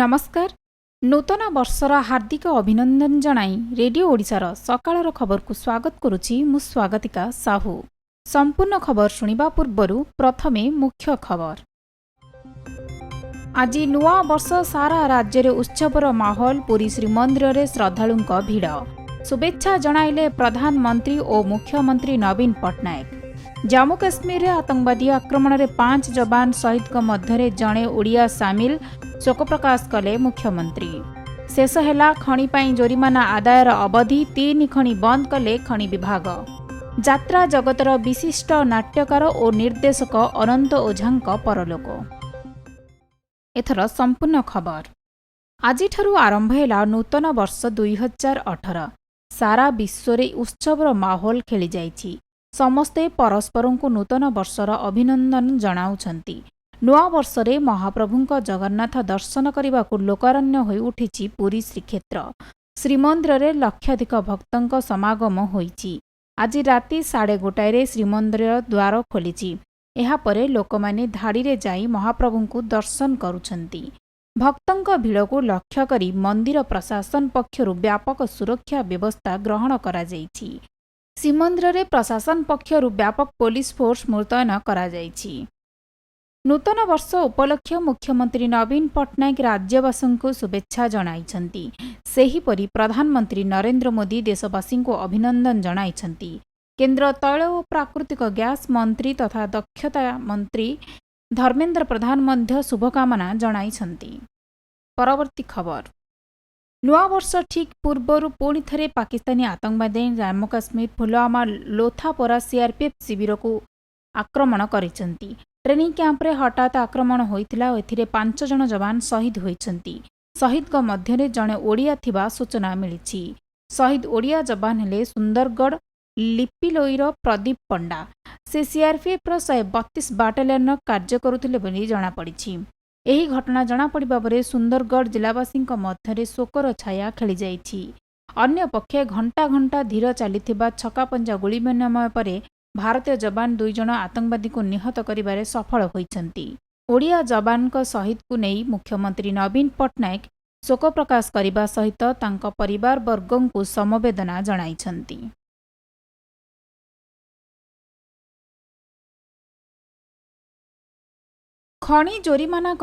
नमस्कार। नूतन वर्षर हार्दिक अभिनंदन जनाई रेडियो ओडिशार सकाळर खबर को स्वागत करुछि मु स्वागतिका साहू। संपूर्ण खबर शुणिबा पूर्वरु प्रथमे मुख्य खबर। आज नुआ वर्ष सारा राज्य रे उत्सवर माहौल। पुरी श्रीमंदिर रे श्रद्धालुंक भिड़। शुभेच्छा जणाइले प्रधानमंत्री और मुख्यमंत्री नवीन पट्टनायक। जम्मू काश्मीर रे आतंकवादी आक्रमण रे 5 जवान शहीद मध्य जड़े ओडिया सामिल। शोक प्रकाश कले मुख्यमंत्री। शेष हैला खणी पाई जोरिमाना आदायर अवधि 3 खणी बंद कले खणी विभाग। यात्रा जगतर विशिष्ट नाट्यकार और निर्देशक अनंत ओझांक परलोक। एथर संपूर्ण खबर। आज आरंभ हैला नूतन वर्ष 2018। सारा विश्व रे उत्सवर माहौल खेली जाइछि। समस्ते परस्परों को नूतन वर्षर अभिनंदन जनाउछंती। नुआ वर्ष रे महाप्रभुंक जगन्नाथ दर्शन करने को लोकारण्य होई उठिछि पुरी श्रीक्षेत्र। श्रीमंदिर रे लक्षाधिक भक्तंक समागम होईछि। आज राति 1:30 श्रीमंदिर द्वार खोलिछि। एहा परे लोकमाने धाड़ी रे जाई महाप्रभुंकु दर्शन करुछंती। भक्तंक भिड़ को लक्ष्य करी मंदिर प्रशासन पक्षरु व्यापक सुरक्षा व्यवस्था ग्रहण करा जाइछि। श्रीमंदिर रे प्रशासन पक्षरु व्यापक पुलिस फोर्स मुतयन करा जाइछि। नूतन वर्ष उपलक्ष्य मुख्यमंत्री नवीन पट्टनायक राज्यवासी को शुभेच्छा जणाइछंती। सेहीपरि प्रधानमंत्री नरेंद्र मोदी देशवासी को अभिनंदन जणाइछंती। केंद्र तैल और प्राकृतिक गैस मंत्री तथा दक्षता मंत्री धर्मेंद्र प्रधान मध्य शुभकामना जणाइछंती। परवर्ती खबर। नुआ वर्ष ठीक पूर्वर पुणी थे पाकिस्तानी आतंकवादी जम्मू काश्मीर पुलवामा लोथापोरा सीआरपीएफ शिविर को आक्रमण करिसेंती। ट्रेनिंग कैंप रे हठात आक्रमण होइथिला। एथिरे 5 जन जवान शहीद होइछंती। शहीद मध्य जड़े ओडिया थिबा सूचना मिलिछि। शहीद ओडिया जवान हेले सुंदरगढ़ लिपिलोईर प्रदीप पंडा। से सीआरपीएफ 132 बाटालियन कार्य करुथिले बोली जणा पड़िछि। एही घटना जणा पड़िबा परे सुंदरगढ़ जिलावासी मध्य शोकर छाया खेली जाइछि। अन्य पक्षे घंटा घंटा धीर चलीथिबा छकापंजा गुली विनिमय परे भारतीय जवान 2 जन आतंकवादी को निहत करिबारे सफल होइछंती। ओडिया जवान को शहीद को नहीं मुख्यमंत्री नवीन पट्टनायक शोक प्रकाश करिबा सहित तांको परिवार वर्गों को समवेदना जणाइछंती। खणी जोरिमाना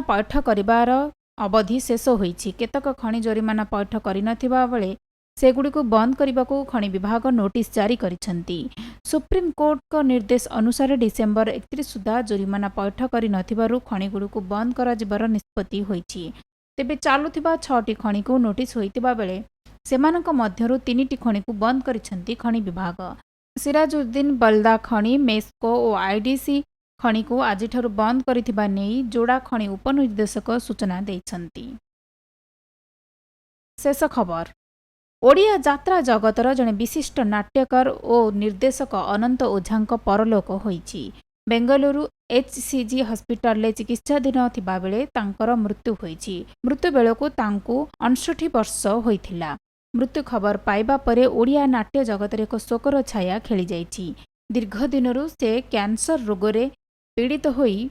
पैठ करिबार अवधि शेष होइछि। केतक खणी जोरिमाना पैठ करिनथिबा बेले सेगुड़िक बंद करने को खनि विभाग नोटिस जारी करिसेंती। सुप्रीम कोर्ट का निर्देश अनुसार डिसेम्बर 31 सुधा जोरिमाना पैठ करि नथिबारु खनिगुड़िक बंद करा जिबार निष्पत्ति होइछि। तेबे चालुथिबा 6टी खनि को नोटिस होइतिबा बेले सेमानक मध्यरु 3टी खनि को बंद करिसेंती खनि विभाग। सिराजुद्दीन बलदा खनि, मेस्को और आईडीसी खनि को आजिठारु बंद करिथिबा नेई जोड़ा खनि उपनिर्देशक सूचना दैछंती। शेष खबर। ओडिया यात्रा जगतर जड़े विशिष्ट नाट्यकार और निर्देशक अनंत ओझांक परलोक होइछि। बेंगलुरु एचसीजी हॉस्पिटल चिकित्साधीन थिबा बेले तांकर मृत्यु होइछि। मृत्यु बेलको तांकु 59 वर्ष होइथिला। मृत्यु खबर पाइबा परे ओडिया नाट्य जगत एक शोकर छाया खेली जाइछि। दीर्घ दिनरु से कैंसर रोगरे पीड़ित होई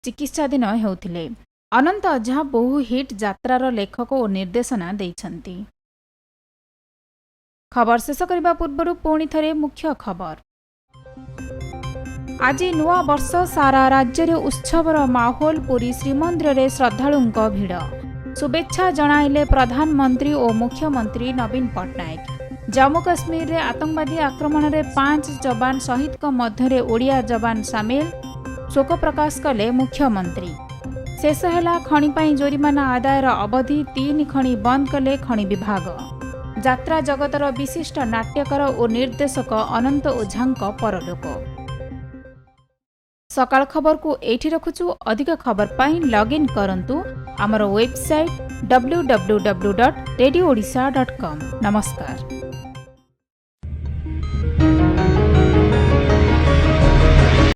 चिकित्साधीन हेउथिले। अनंत ओझा बहु हिट यात्रार लेखक और निर्देशना दैछंती। खबर शेष करबा पूर्व पुणी थे मुख्य खबर। आज नुआ वर्ष सारा राज्य रे उत्सवर माहौल। पुरी श्रीमंदिर रे श्रद्धालुंक भिड़। शुभेच्छा जणाइले प्रधानमंत्री और मुख्यमंत्री नवीन पट्टनायक। जम्मू काश्मीर रे आतंकवादी आक्रमण रे 5 जवान शहीद मध्य ओडिया जवान सामिल। शोक प्रकाश कले मुख्यमंत्री। शेष हैला खणी पाई जोरिमाना आदायर अवधि 3 खणी बंद कले खणी विभाग। यात्रा जगतर विशिष्ट नाट्यकार और निर्देशक अनंत ओझांक परलोक। सकाळ खबर को एठी रखुछु। अधिक खबर पाई लॉगिन करंतु आमर वेबसाइट www.radioodisha.com। नमस्कार।